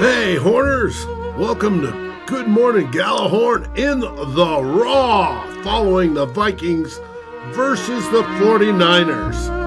Hey, Horners! Welcome to Good Morning Gallahorn in the Raw, following the Vikings versus the 49ers.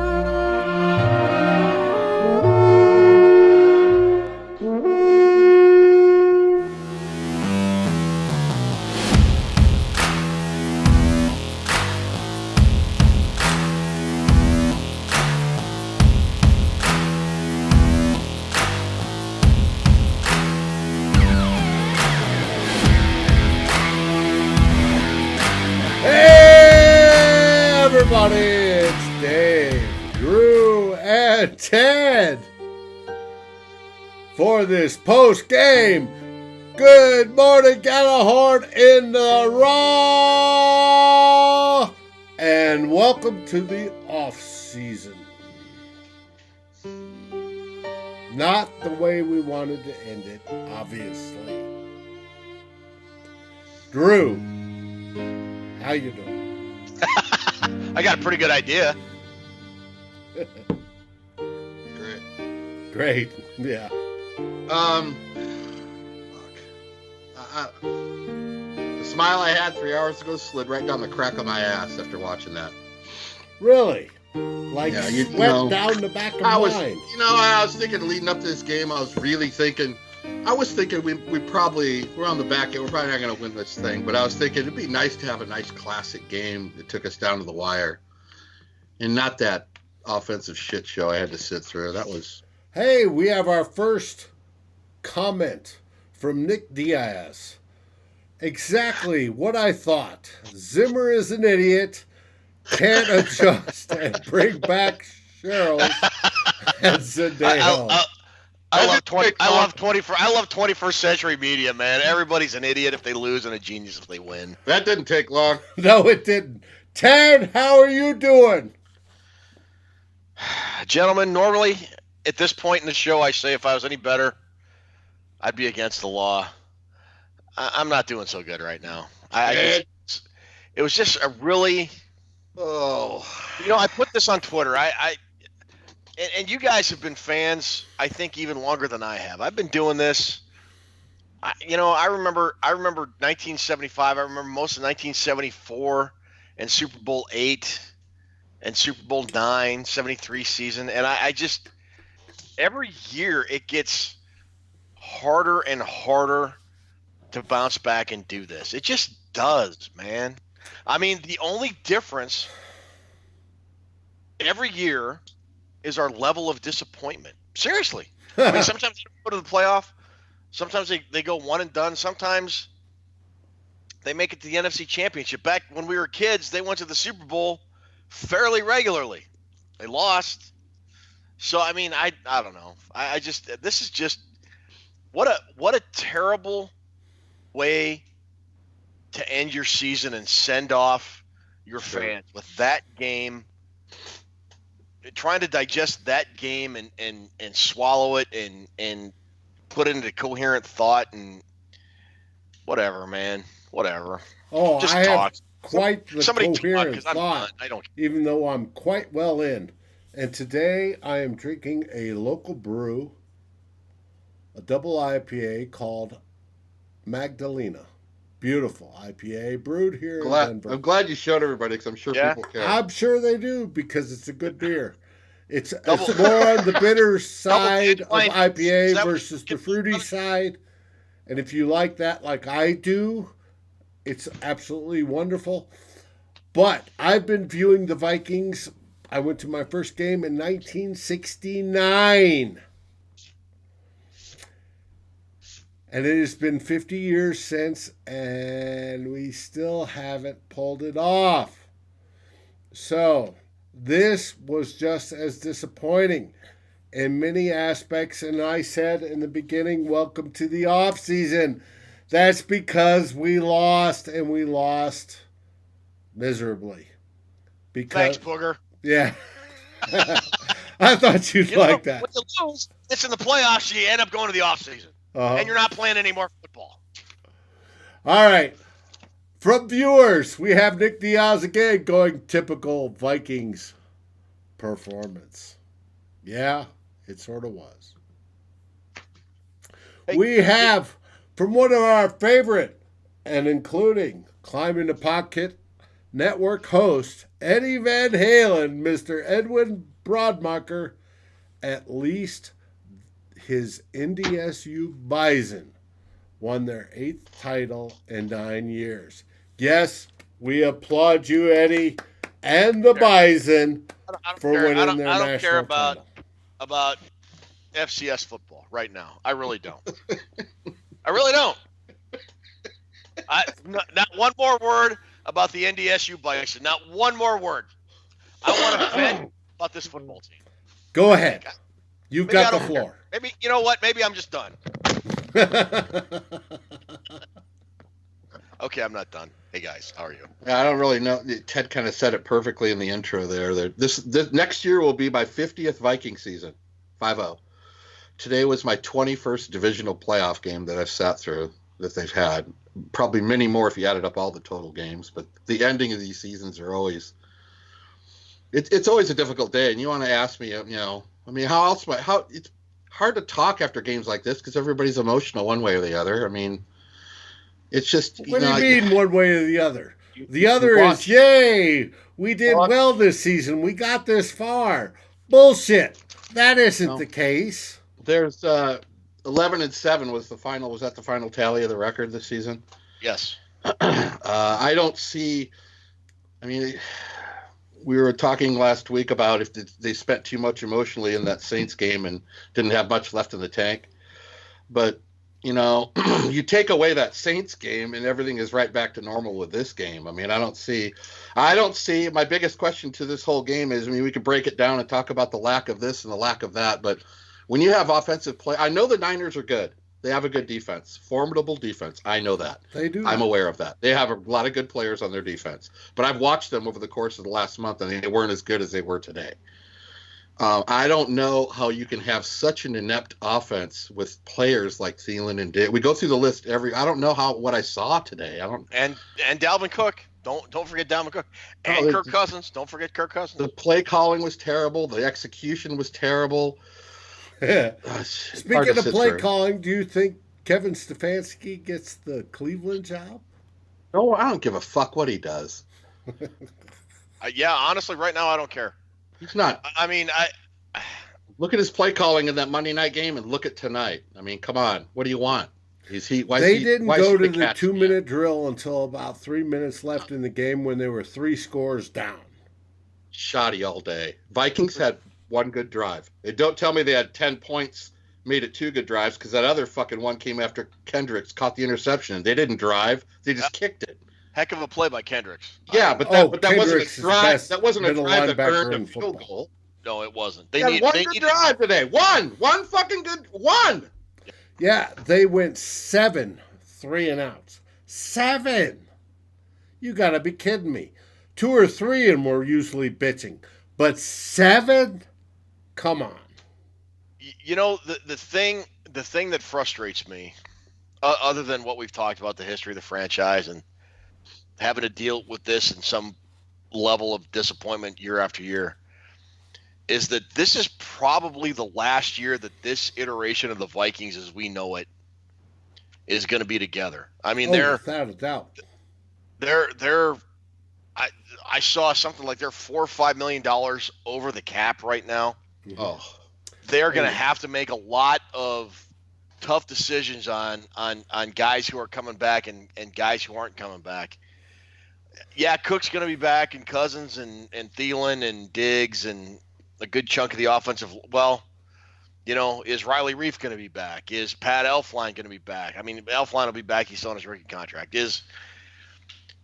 Everybody, it's Dave, Drew, and Ted for this post-game Good Morning Gallahorn in the Raw, and welcome to the off-season. Not the way we wanted to end it, obviously. Drew, how you doing? I got a pretty good idea. Great, yeah. The smile I had 3 hours ago slid right down the crack of my ass after watching that. Really? Like sweat down the back of mine. I was thinking leading up to this game, we're on the back end, we're probably not going to win this thing, but I was thinking it'd be nice to have a nice classic game that took us down to the wire and not that offensive shit show I had to sit through. Hey, we have our first comment from Nick Diaz. Exactly what I thought. Zimmer is an idiot, can't adjust and bring back Cheryl's and Zendaya. I love 21st century media, man. Everybody's an idiot if they lose and a genius if they win. That didn't take long. No, it didn't. Ted, how are you doing? Gentlemen, normally at this point in the show, I say if I was any better, I'd be against the law. I'm not doing so good right now. It was just a really, I put this on Twitter. And you guys have been fans, I think, even longer than I have. I've been doing this. I remember 1975. I remember most of 1974 and Super Bowl 8 and Super Bowl 9, 73 season. And I just, every year it gets harder and harder to bounce back and do this. It just does, man. I mean, the only difference every year is our level of disappointment. Seriously. I mean, sometimes they go to the playoff. Sometimes they go one and done. Sometimes they make it to the NFC Championship. Back when we were kids, they went to the Super Bowl fairly regularly. They lost. So, I mean, I don't know. I just – this is just – what a terrible way to end your season and send off your fans with that game. Trying to digest that game and swallow it and put it into coherent thought and whatever, man. Whatever. Oh, just I talk. Have quite the Somebody coherent talk, thought, I don't. even though I'm quite well in. And today I am drinking a local brew, a double IPA called Magdalena. Beautiful IPA brewed here in Denver. I'm glad you showed everybody because I'm sure people care. I'm sure they do because it's a good beer. It's more on the bitter side of IPA versus the fruity side. And if you like that like I do, it's absolutely wonderful. But I've been viewing the Vikings. I went to my first game in 1969. And it has been 50 years since, and we still haven't pulled it off. So, this was just as disappointing in many aspects. And I said in the beginning, welcome to the off season. That's because we lost, and we lost miserably. Thanks, Booger. Yeah. I thought you'd like that. When you lose, it's in the playoffs, you end up going to the off season. And you're not playing any more football. All right. From viewers, we have Nick Diaz again going typical Vikings performance. Yeah, it sort of was. we have from one of our favorite and including Climbing the Pocket Network host, Eddie Van Halen, Mr. Edwin Broadmucker, at least his NDSU Bison won their 8th title in 9 years. Yes, we applaud you, Eddie, and the Bison for winning their national title. About FCS football right now. I really don't. I really don't. Not one more word about the NDSU Bison. Not one more word. I want to vent about this football team. Go ahead. You've got the floor. Maybe, you know what? Maybe I'm just done. Okay, I'm not done. Hey, guys, how are you? Yeah, I don't really know. Ted kind of said it perfectly in the intro there. This next year will be my 50th Viking season, 5-0. Today was my 21st divisional playoff game that I've sat through that they've had. Probably many more if you added up all the total games. But the ending of these seasons are always it's always a difficult day. And you want to ask me, how else? How it's hard to talk after games like this because everybody's emotional one way or the other. I mean, it's just. What do you mean one way or the other? The other is, yay, we did well this season. We got this far. Bullshit. That isn't the case. There's 11-7 was the final. Was that the final tally of the record this season? Yes. I don't see. I mean, we were talking last week about if they spent too much emotionally in that Saints game and didn't have much left in the tank. But you take away that Saints game and everything is right back to normal with this game. I mean, I don't see. My biggest question to this whole game is, we could break it down and talk about the lack of this and the lack of that, but when you have offensive play, I know the Niners are good. They have a good defense, formidable defense. I know that. They do. I'm aware of that. They have a lot of good players on their defense, but I've watched them over the course of the last month, and they weren't as good as they were today. I don't know how you can have such an inept offense with players like Thielen and Diggs. We go through the list I don't know what I saw today. And Dalvin Cook. Don't forget Dalvin Cook. And Kirk Cousins. Don't forget Kirk Cousins. The play calling was terrible. The execution was terrible. Speaking of play calling, do you think Kevin Stefanski gets the Cleveland job? No, I don't give a fuck what he does. Yeah, honestly, right now I don't care. He's not. I mean, look at his play calling in that Monday night game and look at tonight. I mean, come on. What do you want? They didn't go to the 2-minute drill until about 3 minutes left in the game when they were 3 scores down. Shoddy all day. Vikings had one good drive. Don't tell me they had 10 points, made it 2 good drives, because that other fucking one came after Kendricks caught the interception. They didn't drive. They just kicked it. Heck of a play by Kendricks. Yeah, but that wasn't a drive. That wasn't a drive that earned a field goal. No, it wasn't. They had one good drive today. One fucking good one. Yeah, they went 7 3-and-outs. 7. You got to be kidding me. 2 or 3 and we're usually bitching, but 7. Come on. The thing that frustrates me, other than what we've talked about, the history of the franchise and having to deal with this in some level of disappointment year after year, is that this is probably the last year that this iteration of the Vikings as we know it is going to be together. I mean, without a doubt. I saw something like they're $4 or $5 million over the cap right now. Oh, they're going to have to make a lot of tough decisions on guys who are coming back and guys who aren't coming back. Yeah, Cook's going to be back, and Cousins and Thielen and Diggs and a good chunk of the offensive. Well, is Riley Reif going to be back? Is Pat Elflein going to be back? I mean, Elflein will be back. He's still on his rookie contract. Is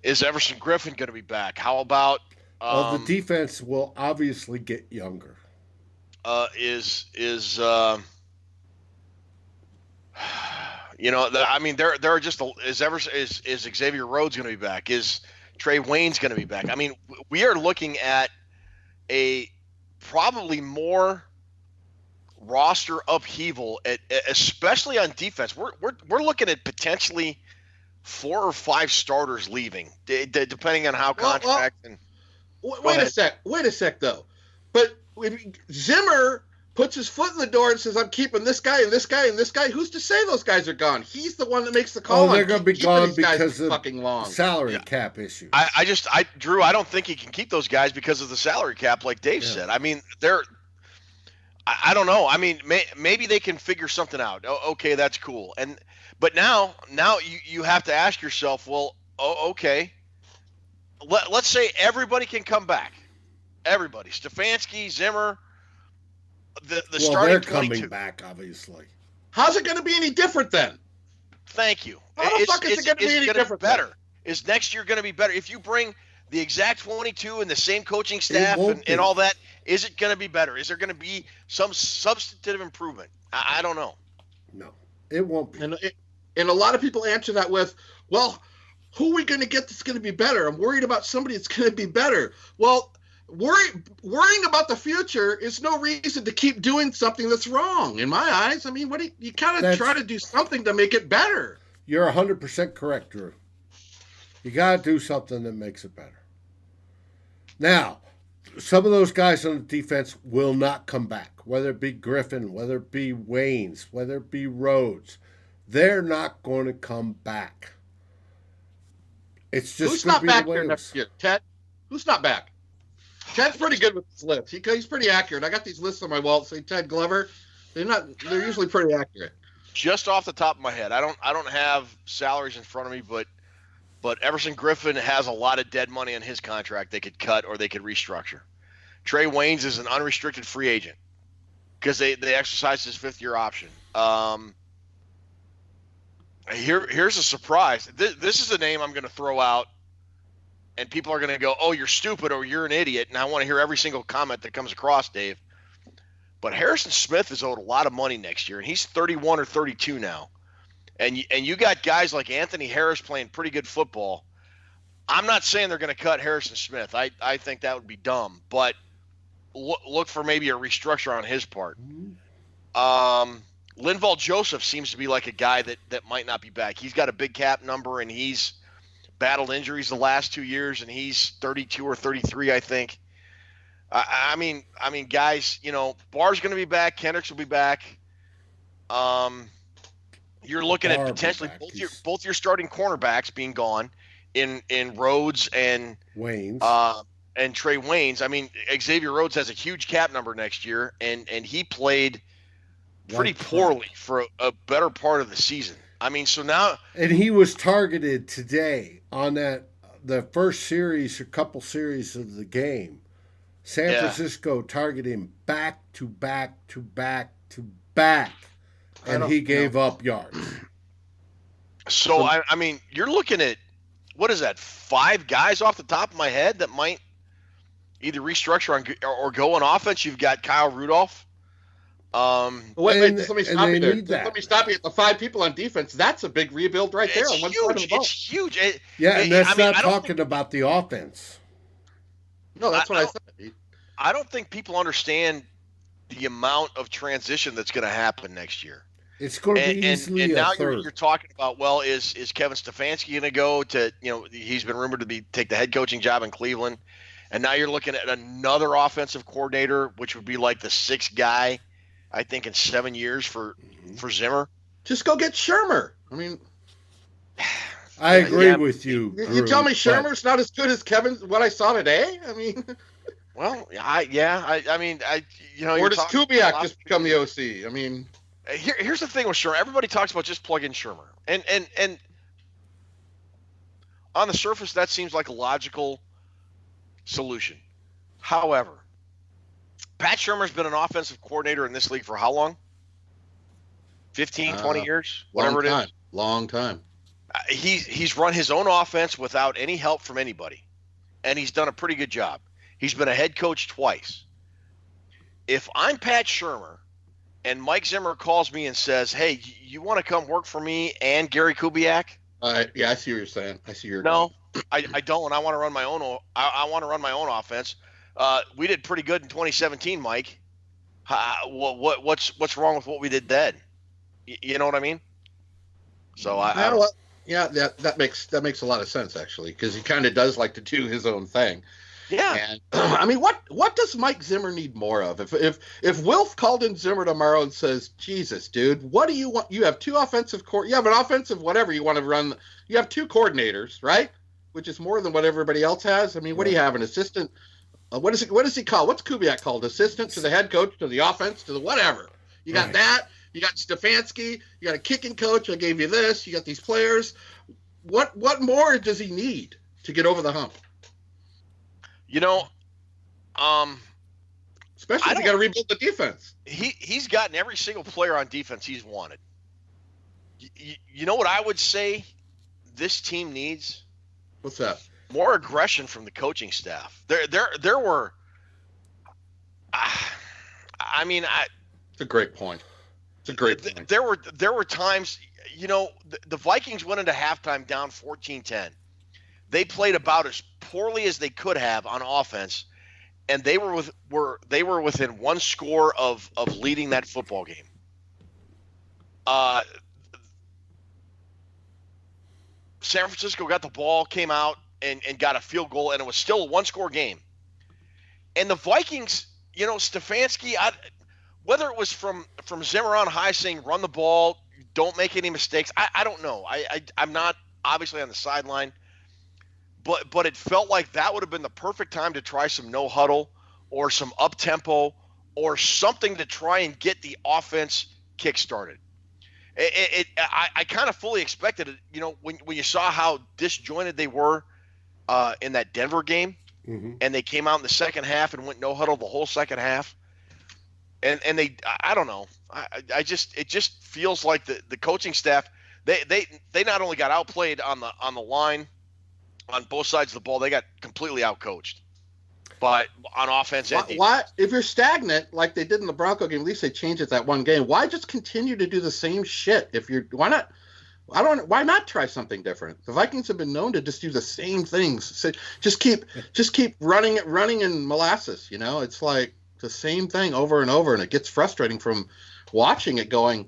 Everson Griffin going to be back? How about the defense will obviously get younger. There are just is Xavier Rhodes going to be back? Is Trey Wayne's going to be back? I mean, we are looking at a probably more roster upheaval, especially on defense. We're looking at potentially 4 or 5 starters leaving, depending on how contract. Wait a sec, though. But Zimmer puts his foot in the door and says, I'm keeping this guy and this guy and this guy, who's to say those guys are gone? He's the one that makes the call. Oh, they're going to be gone because of fucking long salary cap issues. Drew, I don't think he can keep those guys because of the salary cap, like Dave said. I mean, I don't know. I mean, maybe they can figure something out. Okay, that's cool. But now you have to ask yourself, well, okay, let's say everybody can come back. Everybody, Stefanski, Zimmer, the starting they're 22. coming back, obviously. How's it going to be any different then? Thank you. How the fuck is it going to be any different? Better. Is next year going to be better? If you bring the exact 22 and the same coaching staff and all that, is it going to be better? Is there going to be some substantive improvement? I don't know. No, it won't be. And a lot of people answer that with, well, who are we going to get that's going to be better? I'm worried about somebody that's going to be better. Well, worrying about the future is no reason to keep doing something that's wrong, in my eyes. I mean, you kind of try to do something to make it better. You're 100% correct, Drew. You got to do something that makes it better. Now, some of those guys on the defense will not come back, whether it be Griffin, whether it be Waynes, whether it be Rhodes. They're not going to come back. It's just who's not back here next year? Ted? Who's not back? Ted's pretty good with his lists. He's pretty accurate. I got these lists on my wall that say Ted Glover. They're usually pretty accurate. Just off the top of my head, I don't have salaries in front of me, but Everson Griffin has a lot of dead money on his contract they could cut or they could restructure. Trey Waynes is an unrestricted free agent because they exercised his 5th-year option. Here's a surprise. This is a name I'm going to throw out, and people are going to go, oh, you're stupid or you're an idiot, and I want to hear every single comment that comes across, Dave. But Harrison Smith is owed a lot of money next year, and he's 31 or 32 now. And you got guys like Anthony Harris playing pretty good football. I'm not saying they're going to cut Harrison Smith. I think that would be dumb. But look for maybe a restructure on his part. Linval Joseph seems to be like a guy that might not be back. He's got a big cap number, and he's battled injuries the last 2 years, and he's 32 or 33, I think. I mean, guys, Barr's going to be back. Kendricks will be back. You're looking at potentially both your starting cornerbacks being gone in Rhodes and Waynes. And Trey Waynes. I mean, Xavier Rhodes has a huge cap number next year, and he played pretty poorly for a better part of the season. I mean, so now... And he was targeted today on the first series or couple series of the game. San Francisco targeted him back to back to back to back, and he gave up yards. So, I mean, you're looking at, what is that, 5 guys off the top of my head that might either restructure or go on offense. You've got Kyle Rudolph. Wait, let me stop you there. Let me stop you at the 5 people on defense. That's a big rebuild right there. It's huge. It's huge. And that's not talking about the offense. No, that's what I said. I don't think people understand the amount of transition that's going to happen next year. It's going to be easily and now a third. You're talking about, well, is Kevin Stefanski going to go to, he's been rumored to take the head coaching job in Cleveland. And now you're looking at another offensive coordinator, which would be like the 6th guy, I think, in 7 years for Zimmer. Just go get Shermer. I mean, I agree with you. You tell me Shermer's not as good as what I saw today? I mean, well, I mean, or does Kubiak just become the OC? I mean, here's the thing with Shermer. Everybody talks about just plug in Shermer, and on the surface that seems like a logical solution. However, Pat Shermer's been an offensive coordinator in this league for how long? 15, 20 years? Whatever it is. Long time. He's run his own offense without any help from anybody, and he's done a pretty good job. He's been a head coach twice. If I'm Pat Shermer and Mike Zimmer calls me and says, hey, you want to come work for me and Gary Kubiak? Yeah, I see what you're saying. I see your No, I don't. I want to run my own. I want to run my own offense. We did pretty good in 2017, Mike. What's wrong with what we did then? You know what I mean? So that makes a lot of sense actually, because he kind of does like to do his own thing. Yeah. And I mean, what does Mike Zimmer need more of? If Wilf called in Zimmer tomorrow and says, "Jesus, dude, what do you want? You have two offensive you have an offensive whatever you want to run. You have two coordinators, right? Which is more than what everybody else has. I mean, what do you have? An assistant? What does he call? What's Kubiak called? Assistant to the head coach, to the offense, to the whatever. You got that. You got Stefanski. You got a kicking coach. I gave you this. You got these players. What more does he need to get over the hump? You know, especially if you got to rebuild the defense. He's gotten every single player on defense he's wanted. You know what I would say this team needs? What's that? More aggression from the coaching staff. There were. I mean, it's a great point. It's a great point. There were times, you know, the Vikings went into halftime down 14-10. They played about as poorly as they could have on offense, and they were within one score of leading that football game. San Francisco got the ball, came out, and got a field goal, and it was still a one-score game. And the Vikings, you know, Stefanski, whether it was from Zimmer on high saying run the ball, don't make any mistakes, I don't know. I'm not obviously on the sideline, but it felt like that would have been the perfect time to try some no huddle or some up tempo or something to try and get the offense kick started. I kind of fully expected it, you know, when you saw how disjointed they were in that Denver game, and they came out in the second half and went no huddle the whole second half, and they, I don't know, it just feels like the coaching staff, they not only got outplayed on the line on both sides of the ball, they got completely outcoached. But on offense and defense. Why, if you're stagnant like they did in the Bronco game, at least they changed it that one game. Why just continue to do the same shit? Why not try something different? The Vikings have been known to just do the same things. So just keep running in molasses. You know, it's like the same thing over and over, and it gets frustrating from watching it. Going,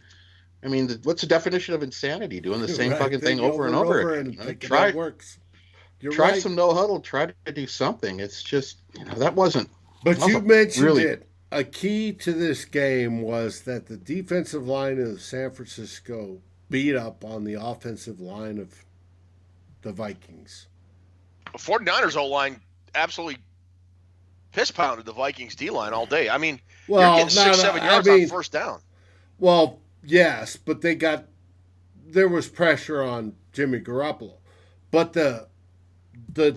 I mean, what's the definition of insanity? Doing the same fucking thing over and over again. You know? Try it works. Try some no huddle. Try to do something. It's just, you know, that wasn't. But you mentioned it. A key to this game was that the defensive line of San Francisco beat up on the offensive line of the Vikings. 49ers O-line absolutely piss-pounded the Vikings D-line all day. I mean, well, you're getting 6-7 yards on first down. Well, yes, but there was pressure on Jimmy Garoppolo. But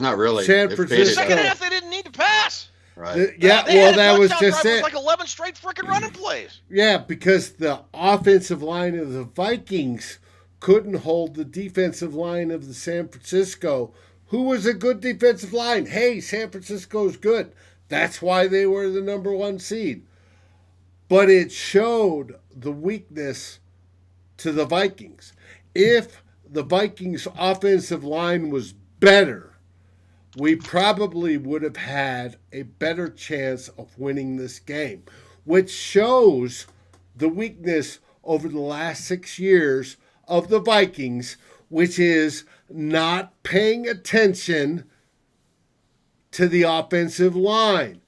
not really. San Francisco. Second half, they didn't need to pass. Right. That was just it. Like 11 straight freaking running plays. Yeah, because the offensive line of the Vikings couldn't hold the defensive line of the San Francisco, who was a good defensive line. Hey, San Francisco's good. That's why they were the number one seed. But it showed the weakness to the Vikings. If the Vikings' offensive line was better, we probably would have had a better chance of winning this game, which shows the weakness over the last 6 years of the Vikings, which is not paying attention to the offensive line.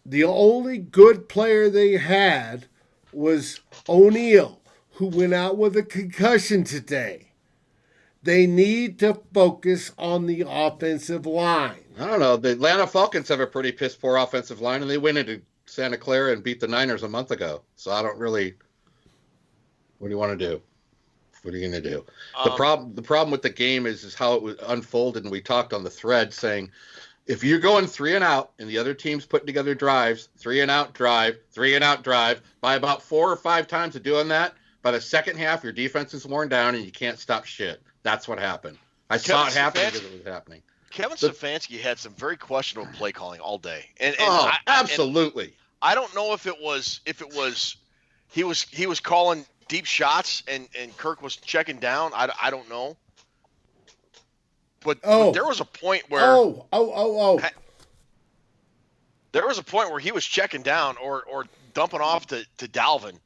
The only good player they had was O'Neal, who went out with a concussion today. They need to focus on the offensive line. I don't know. The Atlanta Falcons have a pretty piss-poor offensive line, and they went into Santa Clara and beat the Niners a month ago. So I don't really – what do you want to do? What are you going to do? The problem with the game is how it was unfolded, and we talked on the thread saying if you're going 3 and out and the other team's putting together drives, 3 and out drive, 3 and out drive, by about 4 or 5 times of doing that, by the second half your defense is worn down and you can't stop shit. That's what happened. I saw it happen because it was happening. Kevin Stefanski had some very questionable play calling all day. And absolutely. I don't know if it was he was calling deep shots and Kirk was checking down. I don't know. But there was a point where there was a point where he was checking down or dumping off to Dalvin.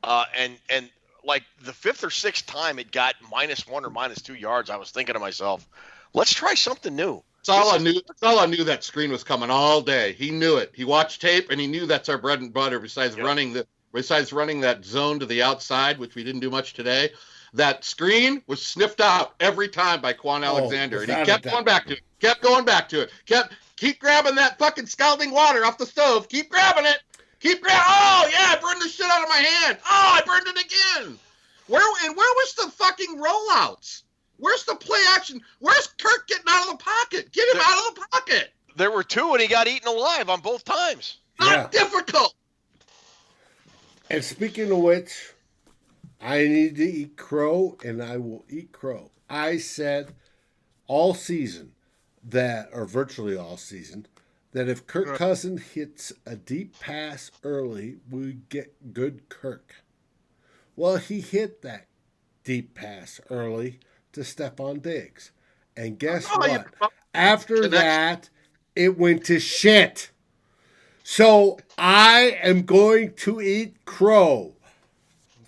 And like the 5th or 6th time it got -1 or -2 yards, I was thinking to myself, let's try something new. That's all I knew that screen was coming all day. He knew it. He watched tape and he knew that's our bread and butter besides running that zone to the outside, which we didn't do much today. That screen was sniffed out every time by Quan Alexander. And he kept going back to it. Keep grabbing that fucking scalding water off the stove. Keep grabbing it. Oh, yeah, I burned the shit out of my hand. Oh, I burned it again. Where was the fucking rollouts? Where's the play action? Where's Kirk getting out of the pocket? Get him out of the pocket. There were two, and he got eaten alive on both times. Not difficult. And speaking of which, I need to eat crow, and I will eat crow. I said all season or virtually all season, that if Kirk Cousins hits a deep pass early, we get good Kirk. Well, he hit that deep pass early to Stephon Diggs. And guess what? After that, it went to shit. So I am going to eat crow.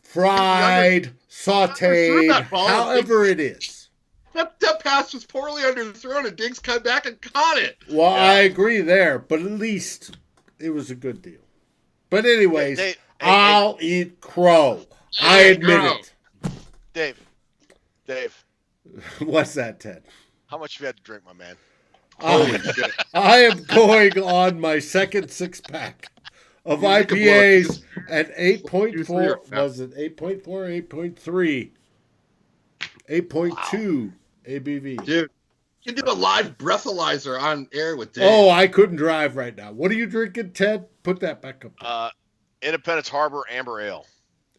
Fried, sauteed, however it is. That pass was poorly underthrown, and Diggs came back and caught it. Well, I agree there, but at least it was a good deal. But anyways, I'll eat crow. I admit it. Dave. What's that, Ted? How much have you had to drink, my man? Holy shit. I am going on my second six-pack of IPAs at 8.4. Was it 8.4 or 8.3? 8.2 ABV. Dude, you can do a live breathalyzer on air with Dave. Oh, I couldn't drive right now. What are you drinking, Ted? Put that back up. Independence Harbor Amber Ale.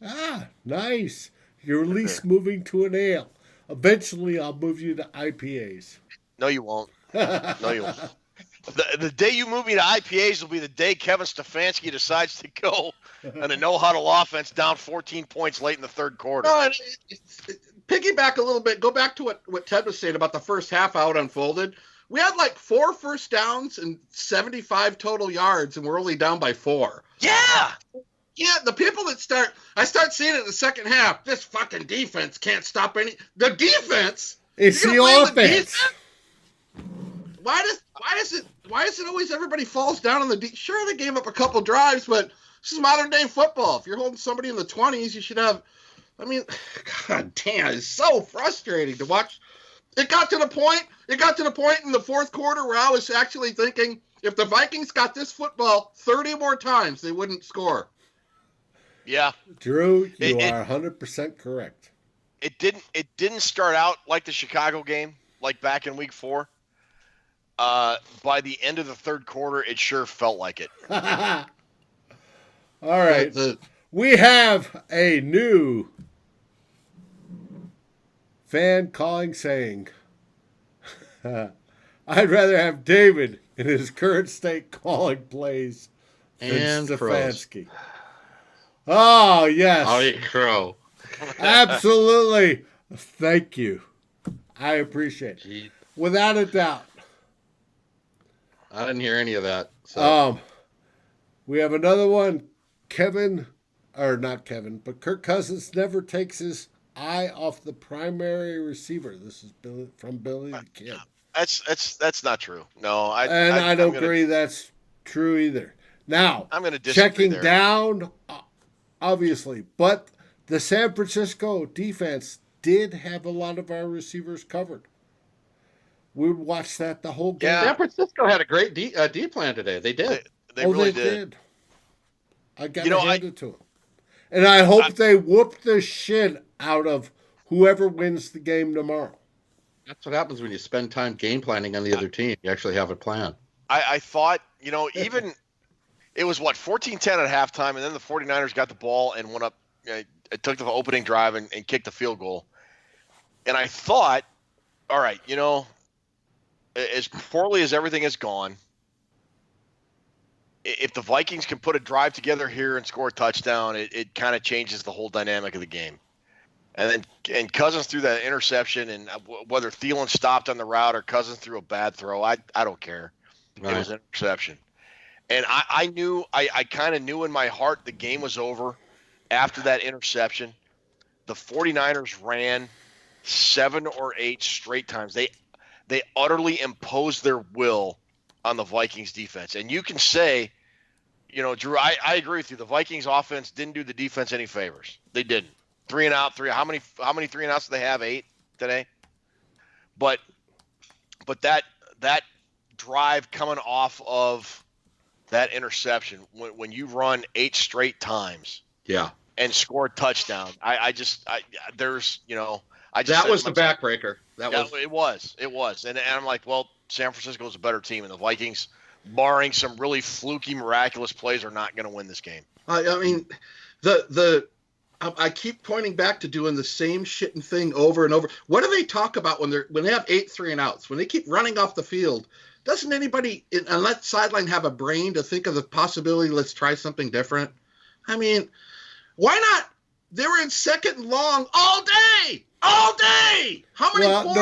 Ah, nice. You're at least moving to an ale. Eventually, I'll move you to IPAs. No, you won't. No, you won't. The day you move me to IPAs will be the day Kevin Stefanski decides to go on a no-huddle offense down 14 points late in the third quarter. No, piggyback a little bit. Go back to what Ted was saying about the first half, how it unfolded. We had like 4 first downs and 75 total yards, and we're only down by 4. Yeah. Yeah, the people that I start seeing it in the second half. This fucking defense can't stop the defense. It's the offense. Why is it always everybody falls down on the Sure, they gave up a couple drives, but this is modern day football. If you're holding somebody in the 20s, you should have. I mean, god damn, it's so frustrating to watch. It got to the point in the fourth quarter where I was actually thinking, if the Vikings got this football 30 more times, they wouldn't score. Yeah. Drew, you are 100% correct. It didn't start out like the Chicago game, like back in week 4. By the end of the third quarter, it sure felt like it. All right. We have a new fan calling saying, I'd rather have David in his current state calling plays than Stefanski. Oh, yes. I'll eat crow. Absolutely. Thank you. I appreciate it. Without a doubt. I didn't hear any of that. So. We have another one. Not Kevin, but Kirk Cousins never takes his eye off the primary receiver. This is from Billy the Kid. That's not true. No, I don't agree that's true either. Now, I'm going to disagree checking down, obviously, but the San Francisco defense did have a lot of our receivers covered. We watched that the whole game. Yeah. San Francisco had a great D plan today. They did. They really did. I got to hand it to them. And I hope they whoop the shit out of whoever wins the game tomorrow. That's what happens when you spend time game planning on the other team. You actually have a plan. I thought, even it was 14-10 at halftime, and then the 49ers got the ball and went up. It took the opening drive and kicked the field goal. And I thought, all right, as poorly as everything has gone, if the Vikings can put a drive together here and score a touchdown, it kind of changes the whole dynamic of the game. And Cousins threw that interception, and whether Thielen stopped on the route or Cousins threw a bad throw, I don't care. Right. It was an interception. And I kind of knew in my heart the game was over after that interception. The 49ers ran 7 or 8 straight times. they utterly imposed their will on the Vikings defense. And you can say, Drew, I agree with you. The Vikings offense didn't do the defense any favors. They didn't. 3 and out, how many 3 and outs do they have? 8 today? But that drive coming off of that interception, when you run 8 straight times, and score a touchdown, that was the backbreaker. It was, and I'm like, well, San Francisco's a better team, and the Vikings, barring some really fluky, miraculous plays, are not going to win this game. I mean, I keep pointing back to doing the same shitting thing over and over. What do they talk about when they have 8 3 and outs? When they keep running off the field, doesn't anybody on that sideline have a brain to think of the possibility, let's try something different? I mean, why not? They were in second and long all day. All day. How many? No.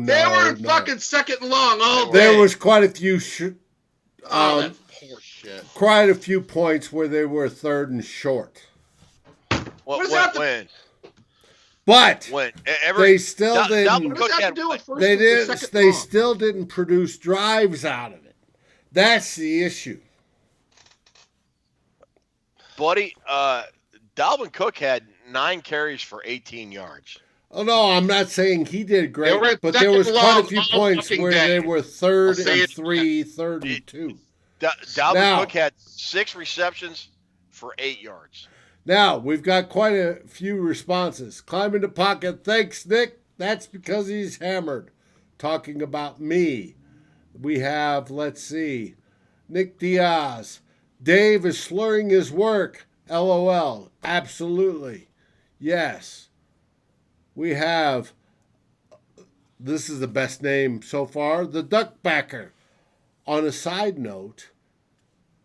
They were in fucking second and long all day. There was quite a few. That's poor shit. Quite a few points where they were third and short. What does that when? But when? They still didn't. What does that have to do with first They didn't. second They long? still didn't produce drives out of it. That's the issue. Buddy, Dalvin Cook had 9 carries for 18 yards. Oh, no, I'm not saying he did great, but there was quite a few points where they were third and 3, third and 2. Dalvin Cook had 6 receptions for 8 yards. Now, we've got quite a few responses. Climb in the pocket. Thanks, Nick. That's because he's hammered. Talking about me. We have, let's see, Nick Diaz. Dave is slurring his work. LOL. Absolutely. Yes. We have, this is the best name so far, the Duckbacker. On a side note,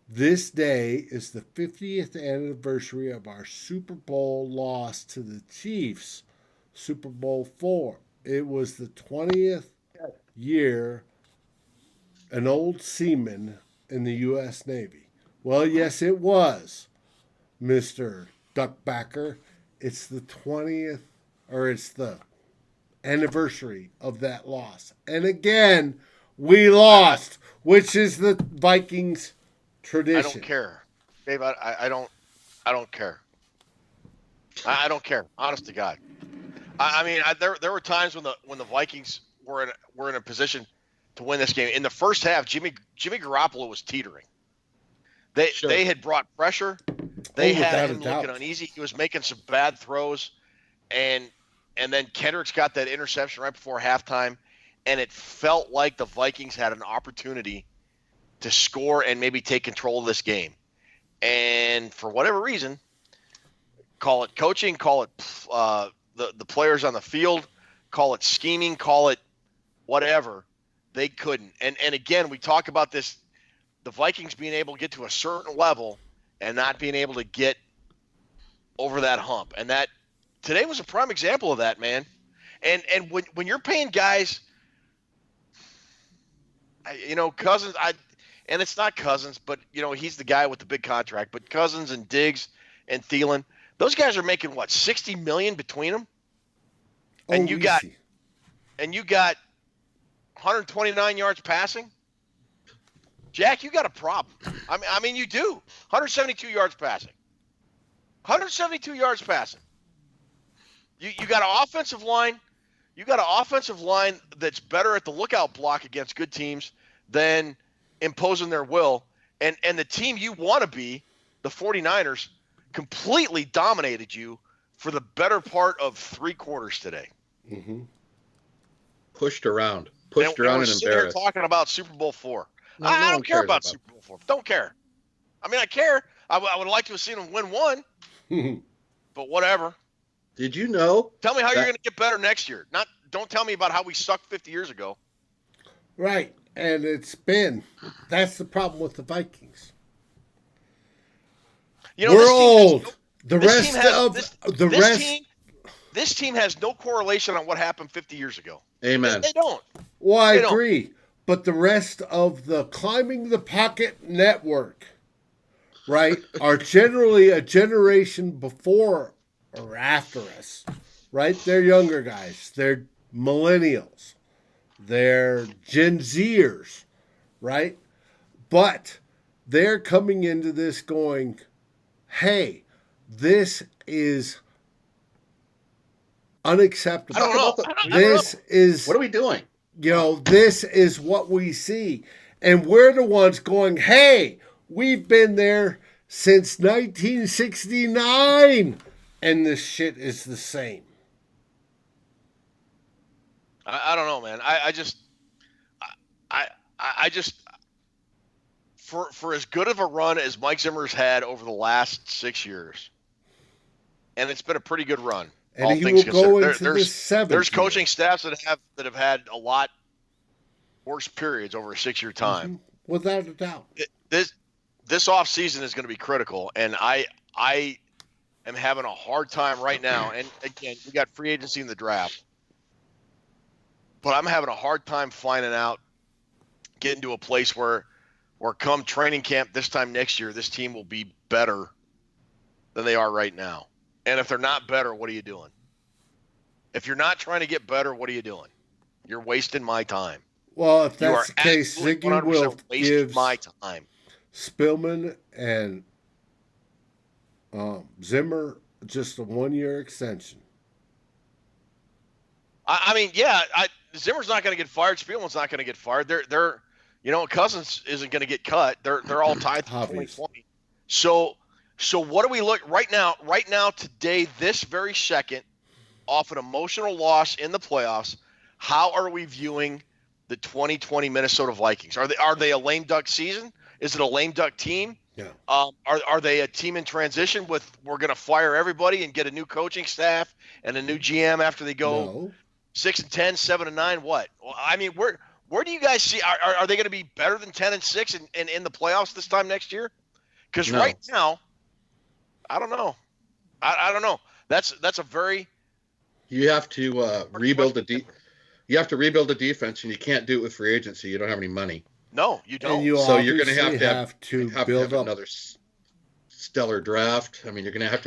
this day is the 50th anniversary of our Super Bowl loss to the Chiefs, Super Bowl IV. It was the 20th year, an old seaman in the U.S. Navy. Well, yes, it was, Mr. Duckbacker. It's the 20th, or it's the anniversary of that loss. And again, we lost, which is the Vikings' tradition. I don't care, Dave. I don't care. I don't care. Honest to God. I mean, there were times when the Vikings were in a position to win this game. In the first half, Jimmy Garoppolo was teetering. They had brought pressure. They had him looking uneasy. He was making some bad throws, and then Kendricks got that interception right before halftime, and it felt like the Vikings had an opportunity to score and maybe take control of this game. And for whatever reason, call it coaching, call it the players on the field, call it scheming, call it whatever, they couldn't. And again, we talk about this, the Vikings being able to get to a certain level and not being able to get over that hump. And that today was a prime example of that, man. And when you're paying guys, Cousins, and it's not Cousins, but he's the guy with the big contract. But Cousins and Diggs and Thielen, those guys are making what, $60 million between them? And you got 129 yards passing. Jack, you got a problem. I mean, you do. 172 yards passing. 172 yards passing. You got an offensive line. You got an offensive line that's better at the lookout block against good teams than imposing their will. And the team you want to be, the 49ers, completely dominated you for the better part of 3 quarters today. Mm-hmm. Pushed around and embarrassed. Here talking about Super Bowl IV. I don't care about Super Bowl IV. Don't care. I mean, I care. I would like to have seen them win one, but whatever. Did you know? Tell me how you're going to get better next year. Don't tell me about how we sucked 50 years ago. Right, and that's the problem with the Vikings. We're old. This team has no correlation on what happened 50 years ago. Amen. They don't. Well, I agree. But the rest of the Climbing the Pocket network, right, are generally a generation before or after us, right? They're younger guys. They're millennials. They're Gen Zers, right? But they're coming into this going, hey, this is unacceptable. I don't know. This is, What are we doing? this is what we see. And we're the ones going, hey, we've been there since 1969. And this shit is the same. I don't know, man. I just for as good of a run as Mike Zimmer's had over the last 6 years, and it's been a pretty good run. And all he things will go considered. into the seventh. There's coaching staffs that have had a lot worse periods over a 6-year time. Mm-hmm. Without a doubt. This offseason is going to be critical, and I am having a hard time right now. And again, we got free agency in the draft, but I'm having a hard time finding out, getting to a place where come training camp this time next year, this team will be better than they are right now. And if they're not better, what are you doing? If you're not trying to get better, what are you doing? You're wasting my time. Well, if You are that's the case, absolutely Ziggy 100% Wilt wasting gives my time. Spillman and Zimmer just a 1-year extension. I mean, yeah, Zimmer's not going to get fired. Spielman's not going to get fired. They're Cousins isn't going to get cut. They're all tied to 2020. So what do we look right now? Right now, today, this very second, off an emotional loss in the playoffs, how are we viewing the 2020 Minnesota Vikings? Are they a lame duck season? Is it a lame duck team? Yeah. Are they a team in transition with we're going to fire everybody and get a new coaching staff and a new GM after they go 6-10, 7-9? What? Well, I mean, where do you guys see? Are they going to be better than 10-6 and in the playoffs this time next year? Because right now, I don't know. I don't know. That's a very You have to rebuild you have to rebuild the defense, and you can't do it with free agency. You don't have any money. No, you don't. And you So you're going to have to build up another stellar draft. I mean, you're going to have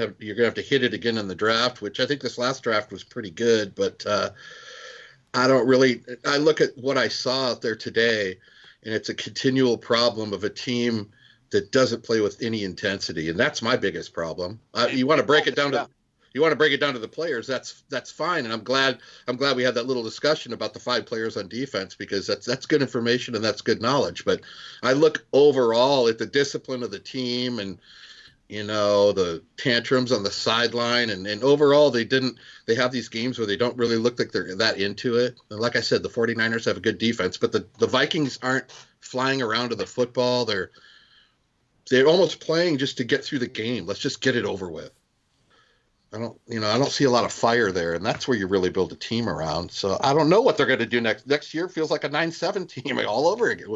to hit it again in the draft, which I think this last draft was pretty good. But I look at what I saw out there today, and it's a continual problem of a team that doesn't play with any intensity, and that's my biggest problem. You want to break it down to the players. That's fine, and I'm glad we had that little discussion about the 5 players on defense, because that's good information and that's good knowledge. But I look overall at the discipline of the team, and the tantrums on the sideline, and overall they have these games where they don't really look like they're that into it. And like I said, the 49ers have a good defense, but the Vikings aren't flying around to the football. They're almost playing just to get through the game. Let's just get it over with. I don't see a lot of fire there, and that's where you really build a team around. So I don't know what they're going to do next year. Feels like a 9-7 team all over again.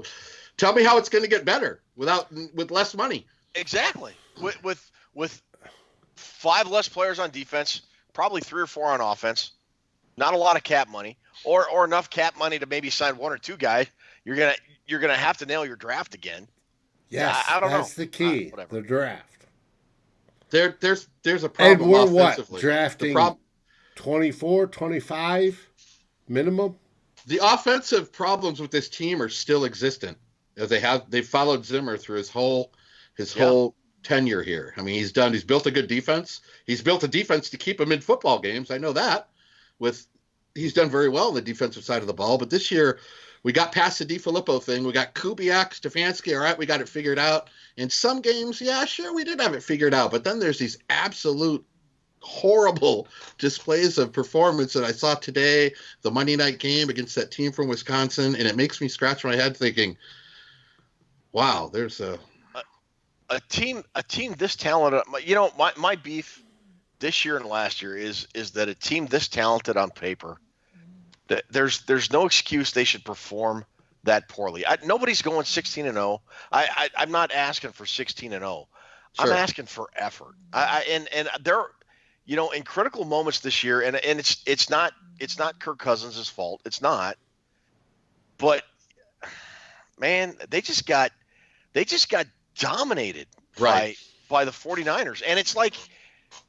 Tell me how it's going to get better with less money. Exactly. With 5 less players on defense, probably 3 or 4 on offense, not a lot of cap money, or enough cap money to maybe sign 1 or 2 guys. You're gonna have to nail your draft again. Yes, I don't know. That's the key. The draft. There's a problem. And we're offensively. drafting 24, 25 minimum. The offensive problems with this team are still existent. They followed Zimmer through his whole tenure here. I mean, he's built a good defense. He's built a defense to keep him in football games. I know that. He's done very well on the defensive side of the ball. But this year, we got past the DiFilippo thing. We got Kubiak, Stefanski. All right, we got it figured out. In some games, yeah, sure, we did have it figured out. But then there's these absolute horrible displays of performance that I saw today, the Monday night game against that team from Wisconsin, and it makes me scratch my head thinking, wow, there's a team this talented. My beef this year and last year is that a team this talented on paper, that there's no excuse they should perform that poorly. Nobody's going 16-0. I'm not asking for 16-0. Sure. I'm asking for effort. And they're, in critical moments this year, and it's not Kirk Cousins' fault. It's not. But man, they just got dominated by the 49ers. And it's like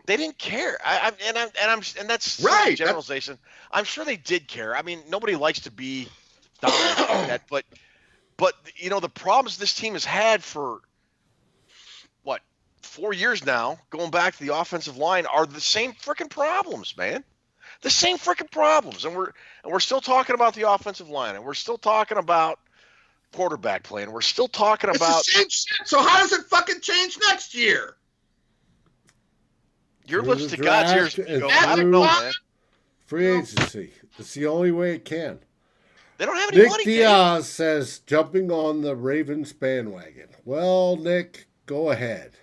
They didn't care. And that's Right. generalization. I'm sure they did care. I mean, nobody likes to be dominant like that, but the problems this team has had for 4 years now, going back to the offensive line, are the same freaking problems, man. The same freaking problems, and we're still talking about the offensive line, and we're still talking about quarterback play, and we're still talking about the same shit. So how does it fucking change next year? Your lips to God's ears. I don't know, man. Free agency. It's the only way it can. They don't have any money. Nick Diaz says jumping on the Ravens bandwagon. Well, Nick, go ahead.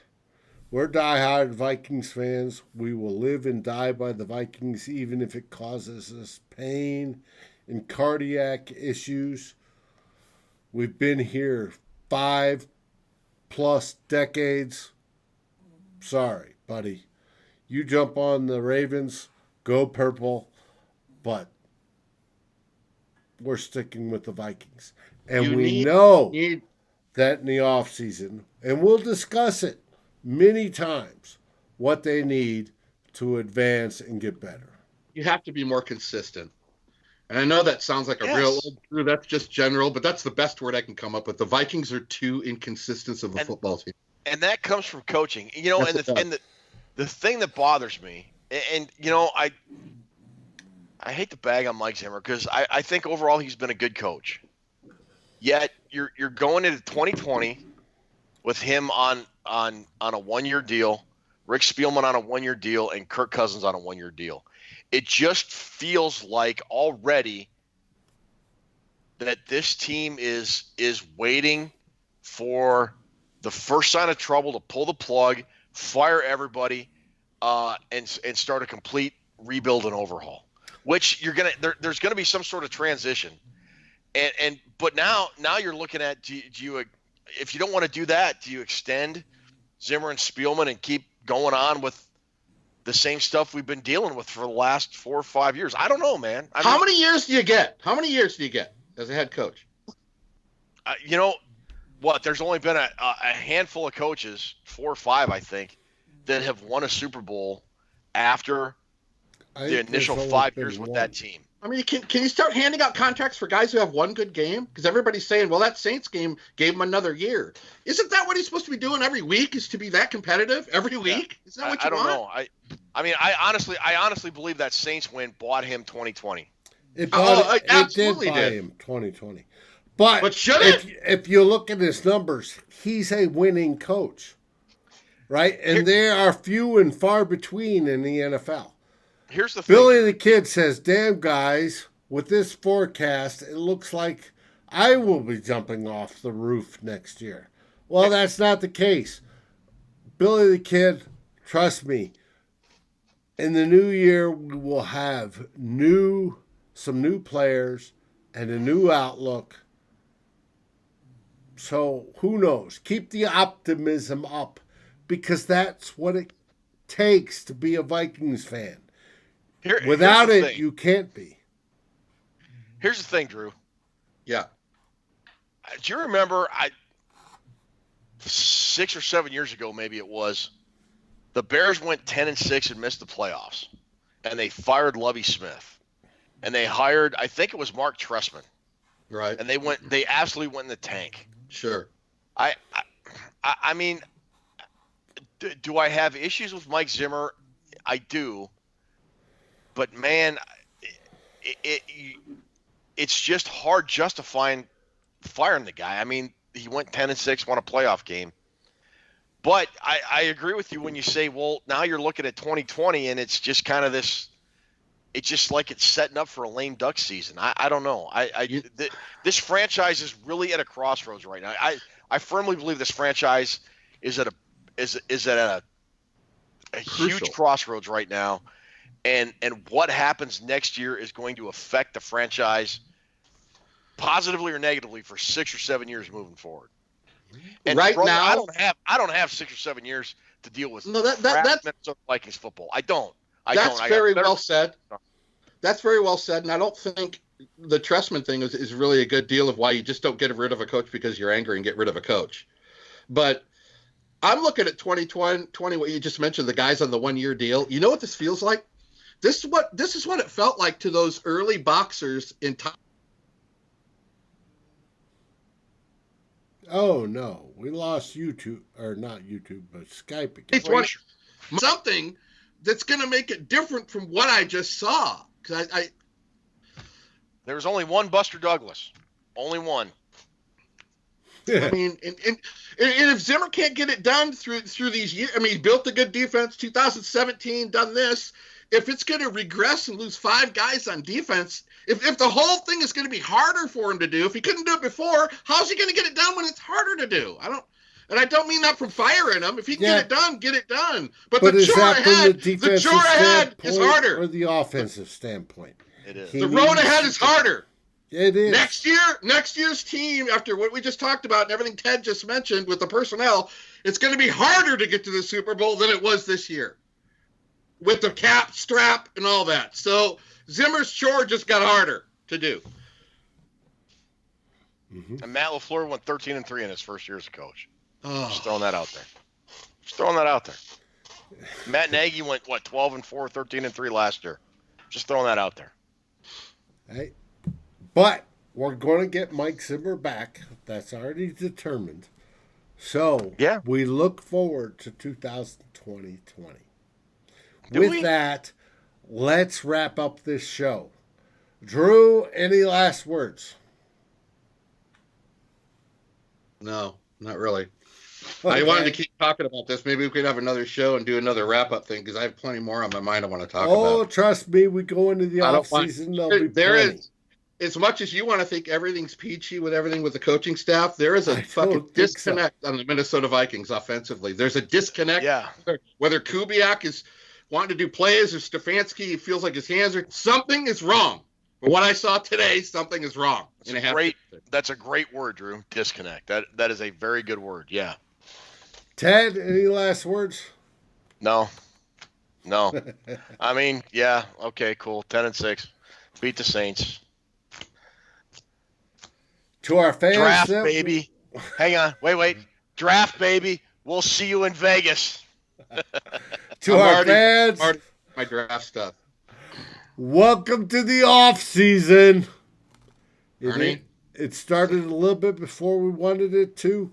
We're diehard Vikings fans. We will live and die by the Vikings, even if it causes us pain and cardiac issues. We've been here 5+ decades. Sorry, buddy. You jump on the Ravens, go purple, but we're sticking with the Vikings. And we know that in the offseason, and we'll discuss it many times, what they need to advance and get better. You have to be more consistent. And I know that sounds like a real old, that's just general, but that's the best word I can come up with. The Vikings are too inconsistent of a football team. And that comes from coaching. And the thing that bothers me, and I hate to bag on Mike Zimmer because I think overall he's been a good coach. Yet you're going into 2020 with him on a 1-year deal, Rick Spielman on a 1-year deal, and Kirk Cousins on a 1-year deal. It just feels like already that this team is waiting for the first sign of trouble to pull the plug, fire everybody, and start a complete rebuild and overhaul. Which there's gonna be some sort of transition, but now you're looking at do you if you don't want to do that, do you extend Zimmer and Spielman and keep going on with the same stuff we've been dealing with for the last 4 or 5 years? I don't know, man. How many years do you get? How many years do you get as a head coach? There's only been a handful of coaches, 4 or 5, I think, that have won a Super Bowl after the initial 5 years with that team. I mean, can you start handing out contracts for guys who have one good game? Because everybody's saying, well, that Saints game gave him another year. Isn't that what he's supposed to be doing every week? Is to be that competitive every week? Isn't that what you want? I don't know. I honestly believe that Saints win bought him 2020. It did buy him 2020. But should it? If you look at his numbers, he's a winning coach, right? And there are few and far between in the NFL. Here's the thing. Billy the Kid says, damn, guys, with this forecast, it looks like I will be jumping off the roof next year. Well, that's not the case. Billy the Kid, trust me, in the new year, we will have some new players and a new outlook. So who knows? Keep the optimism up because that's what it takes to be a Vikings fan. Without it, you can't be. Here's the thing, Drew. Yeah. Do you remember 6 or 7 years ago, maybe it was, the Bears went 10-6 and missed the playoffs, and they fired Lovie Smith, and they hired, I think it was Mark Trestman. Right. And they absolutely went in the tank. Sure. I mean, do I have issues with Mike Zimmer? I do. But, man, it's just hard justifying firing the guy. I mean, he went 10-6, won a playoff game. But I agree with you when you say, well, now you're looking at 2020, and it's just kind of this – it's just like it's setting up for a lame duck season. I don't know. This franchise is really at a crossroads right now. I firmly believe this franchise is at a huge crossroads right now. And what happens next year is going to affect the franchise positively or negatively for 6 or 7 years moving forward. And right now, I don't have 6 or 7 years to deal with that's Minnesota Vikings football. I don't. That's very well said. That's very well said. And I don't think the Trestman thing is really a good deal of why you just don't get rid of a coach because you're angry and get rid of a coach. But I'm looking at 2020, what you just mentioned, the guys on the 1-year deal. You know what this feels like? This is what it felt like to those early boxers in time. Oh no, we lost YouTube, or not YouTube, but Skype again. 2020, something that's going to make it different from what I just saw. Because There was only one Buster Douglas, only one. I mean, and if Zimmer can't get it done through these years, I mean, he built a good defense. 2017, done this. If it's going to regress and lose 5 guys on defense, if the whole thing is going to be harder for him to do, if he couldn't do it before, how's he going to get it done when it's harder to do? I don't mean that from firing him. If he can get it done. But the chore ahead is harder. Or the offensive standpoint. It is. The road ahead is harder. It is. Next year's team, after what we just talked about and everything Ted just mentioned with the personnel, it's going to be harder to get to the Super Bowl than it was this year, with the cap strap and all that. So Zimmer's chore just got harder to do. Mm-hmm. And Matt LaFleur went 13-3 in his first year as a coach. Oh. Just throwing that out there. Matt Nagy went 12-4, 13-3 last year. Just throwing that out there. Hey, but we're going to get Mike Zimmer back. That's already determined. So we look forward to 2020. With that, let's wrap up this show. Drew, any last words? No, not really. Okay. I wanted to keep talking about this. Maybe we could have another show and do another wrap-up thing because I have plenty more on my mind I want to talk about. Oh, trust me, we go into the off-season, there'll be plenty. As much as you want to think everything's peachy with everything with the coaching staff, there is a fucking disconnect on the Minnesota Vikings offensively. There's a disconnect. Yeah. Whether Kubiak is wanting to do plays or Stefanski feels like his hands are – something is wrong. But what I saw today, something is wrong. That's a great word, Drew. Disconnect. That is a very good word. Yeah. Ted, any last words? No. I mean, yeah. Okay, cool. 10-6. Beat the Saints. To our fans. Draft, baby. Hang on. Wait. Draft, baby. We'll see you in Vegas. To our fans. My draft stuff. Welcome to the off-season. It started a little bit before we wanted it to,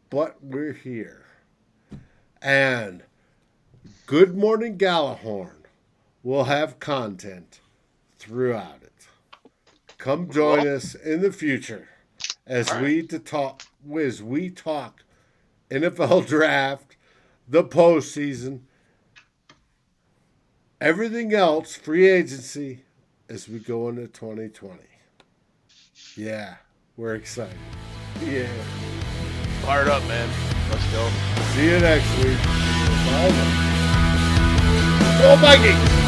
but we're here. And Good Morning Gallahorn will have content throughout it. Come join us in the future as we talk NFL draft, the postseason, everything else, free agency, as we go into 2020. Yeah, we're excited. Yeah. Fired up, man. Let's go. See you next week. Bye. Go Vikings!